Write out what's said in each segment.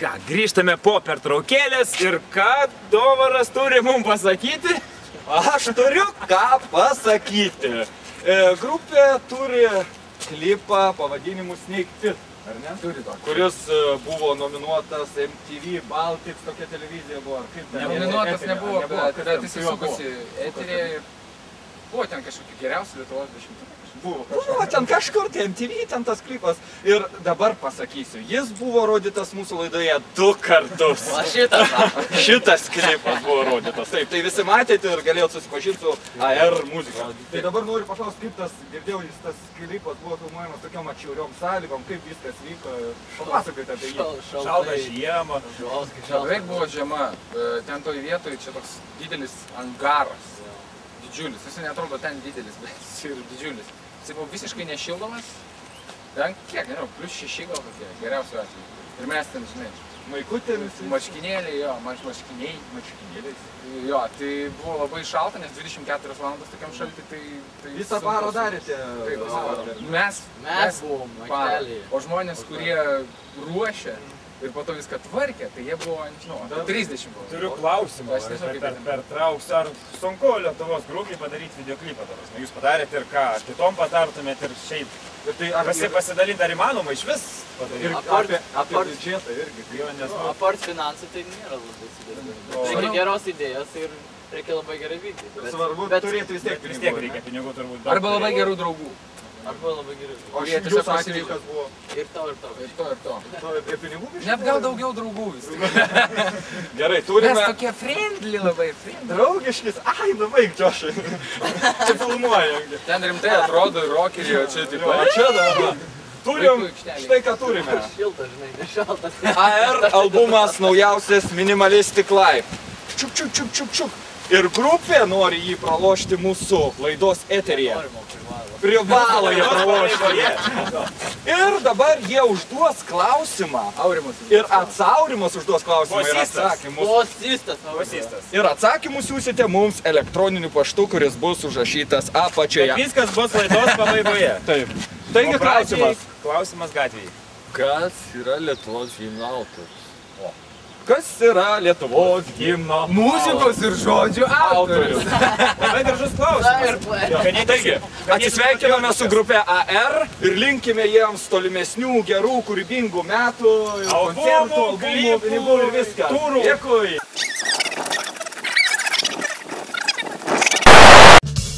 ką, grįžtame po pertraukėlės ir ką Dovaras turi mums pasakyti? Aš turiu ką pasakyti. Grupė turi klipą pavadinimu Snake Pit, ar ne? Turi to. Kuris buvo nominuotas MTV Baltics, tokia televizija buvo. Nominuotas nebuvo, bet jis įsukusi eterį ir buvo ten kažkokie geriausi Lietuvos 10. Buvo ten kažkur, MTV, ten tas klipas. Ir dabar pasakysiu, jis buvo rodytas mūsų laidoje 2 kartus. Šitas klipas buvo rodytas. Taip, tai visi matėte ir galėjot susipažinti su AR muzika. Tai dabar noriu paklausti, kaip tas, girdėjau, tas klipas buvo filmuojamas tokiom atšiauriom sąlygom, kaip viskas vyko. Papasakokite apie jį. Šalta žiema. Beveik buvo žiema. Ten toj vietoj čia toks didelis angaras. Didžiulis. Jis neatrodo ten didelis, bet jis ir didžiulis. Jis buvo visiškai nešildomas. Ten kiek, nežinau, plus 6 gal tokie, geriausiu atveju. Ir mes ten, žinai, maikutėmis, maškinėliai, jo, maškinėliais. Jo, tai buvo labai šalta, nes 24 valandas tokiam šaltį, tai visą parą darėte? Taip, visą parą. Mes buvom parą. O žmonės, kurie ruošė ir po to viską tvarkė, tai jie buvo, nežinau, 30 buvo. Turiu klausimą, pertrauksiu, ar sunku Lietuvos grupiai padaryti videoklipą? Jūs padarėte ir ką, kitom patartumėte ir šiaip pasidalinti, ar įmanoma iš vis padaryti? Apie biudžetą irgi. Apart finansų tai nėra labai sudėtinga. Reikia geros idėjos ir reikia labai gerai vykdyti. Svarbu turėti vis tiek reikia pinigų turbūt. Arba labai gerų draugų. Arba labai gerai. O jūsų atveju kas buvo? Ir to, ir to. Ir to, ir to. Ir pinigų biškai? Net gal daugiau draugų vis. Gerai, turime... Mes tokie friendly labai, friendly. Draugiškis. Ai, nuvaik, Džošai. Čia filmuoja. Ten rimtai atrodo ir rokerį, o čia taip pat. Čia dabar. Turim, štai ką turime. Šiltas, žinai, nešaltas. AR albumas naujausias Minimalistic Life. Čiuk, čiuk, čiuk, čiuk, čiuk. Ir grupė nori jį pralošti mūsų laidos eteryje. Privalo jie pralošti. Ir dabar jie užduos klausimą. Ir Aurimas užduos klausimą ir atsakymus. Bosistas. Ir atsakymus siūsite mums elektroniniu paštu, kuris bus užrašytas apačioje. Viskas bus laidos pabaigoje. Taip. Taigi klausimas. Klausimas gatvėje. Kas yra Lietuvos himno autorius? Kas yra Lietuvos himno Muzikos ir žodžių autorius? Labai gražus klausimas. Taigi, atsisveikiname su grupe AR ir linkime jiems tolimesnių, gerų, kūrybingų metų, koncertų, albumų, pinigų ir viską. Dėkui.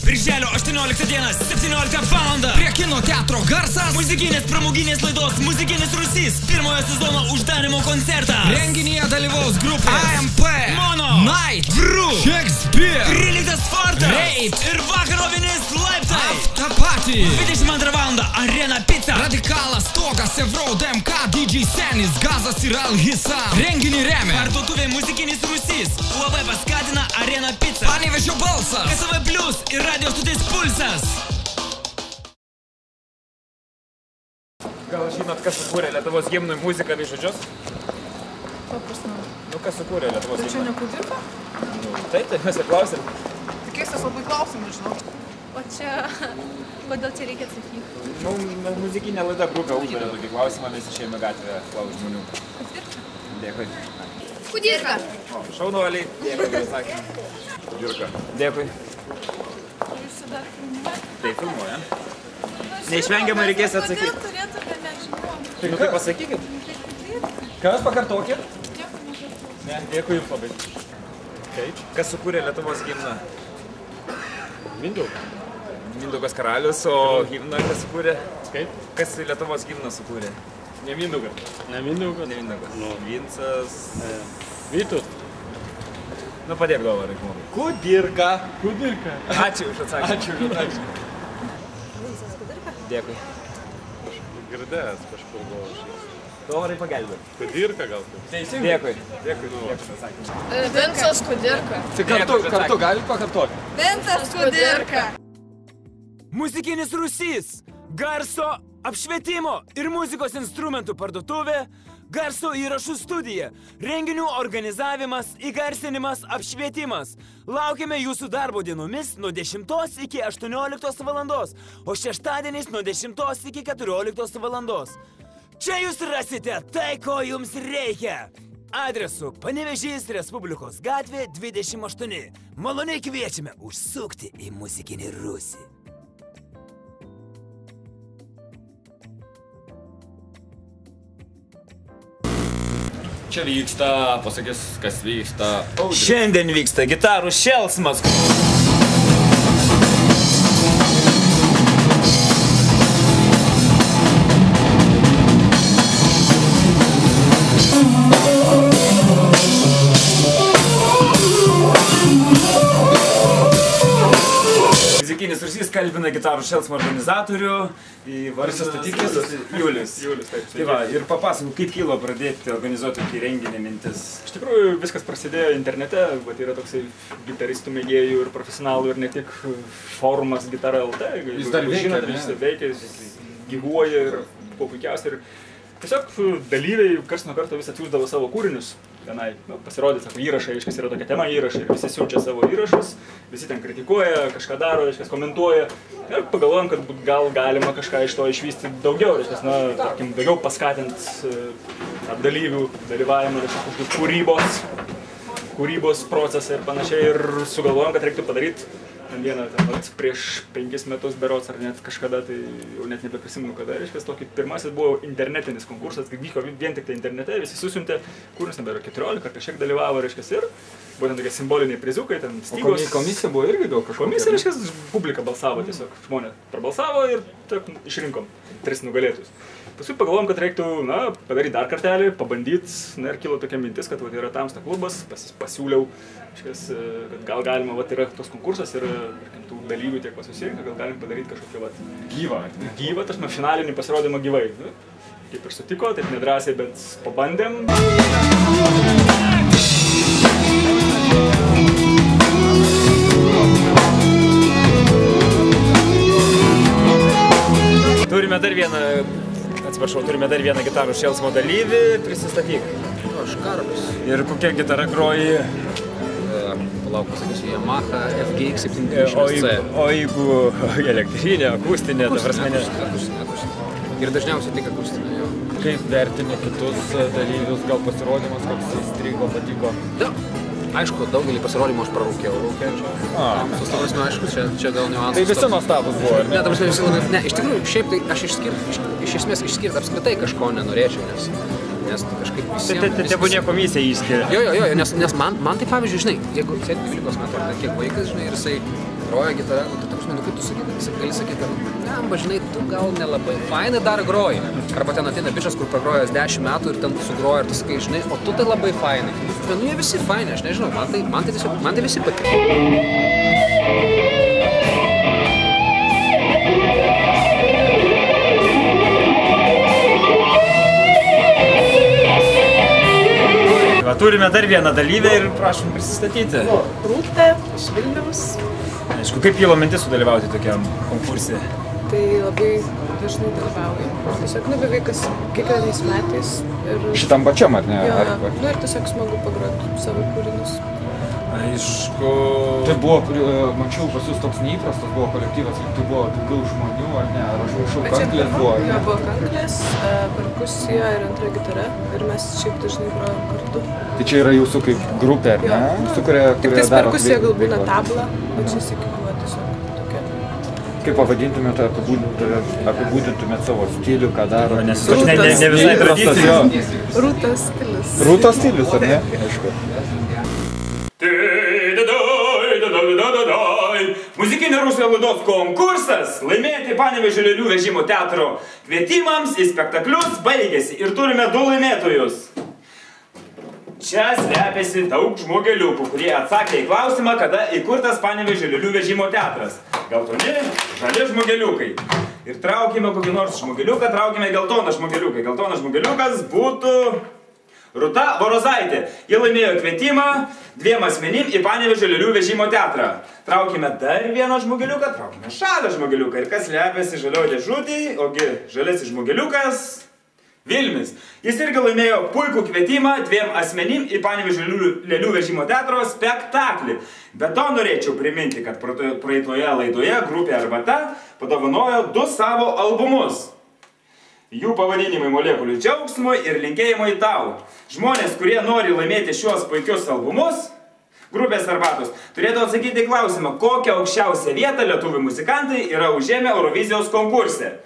Birželio 18 dieną, 17 val. Prie kino teatro Garsas muzikinės pramoginės laidos Muzikinis Rūsys pirmojo sezono uždarimo koncertas. Renginyje dalyvaus grupė AMP, Mono, Night, Vru, Shakespeare, Krylitas Fortas, Reit ir vakaro vinis Laiptai. Aptapatį 22 val. Arena Pizza, Radikalas, Stogas, Evro, DMK, DJ Senis, Gazas ir Alhisa. Renginį remia parduotuvė Muzikinis Rūsys, UAB paskatina Arena Pizza, Panevėžio balsas, KSV Plus ir Radio stotis Pulsas. Gal žinot, kas sukūrė Lietuvos himnui muziką bei žodžius? Paprastai. Nu, kas sukūrė Lietuvos himnui? Tai čia ne Kudirka? Taip, mes ir klausėm. Tai keistas labai klausimas, žinau. O čia, kodėl čia reikia atsakyti? Nu, muzikinė laida grupė uždavė tokį klausimą, mes išėjome gatvėje klausyti žmonių. Kudirka? Dėkui. Kudirka. Šaunuoliai. Dėkui, atsakymą. Kudirka. Dėkui. Jūs dar filmuojate? Tai filmuojam. Neišvengiamai reikės atsakyti. Kodėl turėtume nežinoti? Tai tai pasakykit. Kas pakartokit? Ne, dėkui jums labai. Kaip? Kas sukūrė Lietuvos himną? Mindaugas. Mindaugas karalius, o himną kas sukūrė? Kaip? Kas Lietuvos himną sukūrė? Ne Mindaugas. Ne Mindaugas? Ne Mindaugas. Nu. Vincas... Vytus. Nu, padėk Dovarai žmogui. Kudirka. Kudirka. Ačiū už atsakymą. Ačiū už atsakymą. Vincas Kudirka? Dėkui. Girdėjęs kažkur buvo šis. Dovarai pagelbė. Kudirka gal tai? Teisingai. Dėkui. Dėkui už atsakymą. Vincas Kudirka. Tai kartu gali pakartoti. Vincas Kudirka. Muzikinis Rūsys, garso apšvietimo ir muzikos instrumentų parduotuvė, garso įrašų studija, renginių organizavimas, įgarsinimas, apšvietimas. Laukiame jūsų darbo dienomis nuo 10 iki 18 valandos, o šeštadieniais nuo 10 iki 14 valandos. Čia jūs rasite tai, ko jums reikia. Adresu Panevėžys Respublikos gatvė 28. Maloniai kviečiame užsukti į muzikinį rūsį. Čia vyksta, pasakys, kas vyksta. Šiandien vyksta gitarų šėlsmas. Muzikinis Rūsys kalbina gitarų šėlsmo organizatorių. Prisistatykis. Julius. Taip. Tai va, ir papasakok, kaip kilo pradėti organizuoti tokį renginį mintis. Iš tikrųjų, viskas prasidėjo internete, bet yra toksai gitaristų mėgėjų ir profesionalų ir ne tik forumas Gitara LT. Jis dar veikia, žinote, jis veikia, jis gyvuoja ir po puikiausiai. Ir tiesiog dalyviai kars nuo karto vis atsiųsdavo savo kūrinius. Tenai pasirodė, sako, įrašai, iškas yra tokia tema įrašai, visi siunčia savo įrašus, visi ten kritikuoja, kažką daro, iškas komentuoja. Ir pagalvojom, kad gal galima kažką iš to išvysti daugiau, iškas, na, tarkim, daugiau paskatint dalyvių dalyvavimą, kažkokius kūrybos procesą ir panašiai. Ir sugalvojom, kad reiktų padaryti vieną, prieš 5 metus berods ar net kažkada, tai jau net nebeprisimenu kada, reiškia, tokį pirmasis buvo internetinis konkursas, kai vyko vien tik tai internete, visi susiuntė, kūrinis nebėra 14 ar kažkiek dalyvavo, reiškia, ir būtent tokie simboliniai priziukai, ten stygos. Komisija buvo irgi daug kažkokia. Komisija, reiškia, publika balsavo tiesiog, žmonės prabalsavo ir taip išrinkom 3 nugalėtus. Paskui pagalvojom, kad reiktų, na, padaryti dar kartelį, pabandyti, na, ir kilo tokia mintis, kad yra Tamsta klubas, pasiūliau, iškės, kad gal galima, yra tos konkursas ir tų dalyvių tiek susirinka, gal galim padaryti kažkokią gyvą, tasme, finalinį pasirodymą gyvai. Kaip ir sutiko, taip nedrąsiai, bet pabandėm. Turime dar vieną gitarų šėlsmo dalyvį, prisistatyk. Aš Karolis. Ir kokia gitara groji? Palauk, pasakysiu, Yamaha FGX 730C. O jeigu elektrinė, akustinė, ta prasme ne? Akustinė. Ir dažniausiai tik akustinė, jo. Kaip vertini kitus dalyvius, gal pasirodymas, koks įstrigo, patiko? Da. Aišku, daugelį pasirodymų aš prarūkiau rūkiančią. Ta prasme, aišku, čia gal niuansas. Tai visi nuostabus buvo, ar ne? Ne, ta prasme, visi labai... Ne, iš tikrųjų, šiaip tai aš iš esmės išskirti apskritai kažko nenorėčiau, nes kažkaip visiems... Tai tebūnė komisija išskiria. Jo, nes man tai pavyzdžiui, žinai, jeigu sėdi 12 metų ar kiek vaikas, žinai, ir jisai groja gitarą, nu, tai ta prasme, nu kaip tu sakyti, gali sakyti, ne, žinai, tu gal nelabai fainai dar groji. Arba ten ateina bičas, kur pragrojęs 10 metų ir ten sugroja ir tu sakai, žinai, o tu tai labai fainai. Nu, jie visi fainai, aš nežinau, man tai visi patiko. Va, turime dar vieną dalyvę ir prašom prisistatyti. Rūta iš Vilniaus. Aišku, kaip kilo mintis sudalyvauti tokiam konkurse? Tai labai dažnai dalyvauju. Tiesiog beveik kiekvienais metais. Šitam pačiam, ar ne? Jo, ir tiesiog smagu pagroti savo kūrinius. Aišku... Tai buvo, mačiau, pas jūs toks neįprastas buvo kolektyvas, tai buvo daugiau žmonių, ar ne? Ar aš viršau kanklės buvo? Jo, buvo kanklės, perkusija ir antra gitara. Ir mes šiaip dažnai grojam kartu. Tai čia yra jūsų kaip grupė, ar ne? Su kuria tik tais perkusija gal būna tabla, bet šis iki buvo tiesiog tokia. Kaip pavadintumėte, apibūdintumėte savo stilių, ką daro? Nes ne visai tradicijos. Rūtos stilius. Rūtos stilius, ar ne? Aišku. Muzikinio Rūsio laidos konkursas laimėti Panevėžio Lėlių vežimo teatro kvietimams į spektaklius baigėsi ir turime 2 laimėtojus. Čia slepiasi daug žmogeliukų, kurie atsakė į klausimą, kada įkurtas Panevėžio Lėlių vežimo teatras. Geltoni, žali žmogeliukai. Ir traukime kokį nors žmogeliuką, traukime geltoną žmogeliuką. Geltonas žmogeliukas būtų Rūta Borozaitė. Jie laimėjo kvietimą 2 asmenim į Panevėžio Lėlių vežimo teatrą. Traukime dar vieną žmogeliuką, traukime žalią žmogeliuką. Ir kas slepiasi žalioje dėžutėje, ogi žalesis žmogeliukas Vilmis. Jis irgi laimėjo puikų kvietimą 2 asmenim į Panevėžio Lėlių vežimo teatro spektaklį. Bet to norėčiau priminti, kad praeitoje laidoje grupė Arbata padovanojo 2 savo albumus. Jų pavadinimai molekulių džiaugsmui ir linkėjimui tau. Žmonės, kurie nori laimėti šios puikius albumus, grupės Arbatos, turėtų atsakyti klausimą, kokią aukščiausią vietą lietuvių muzikantai yra užėmę Eurovizijos konkurse.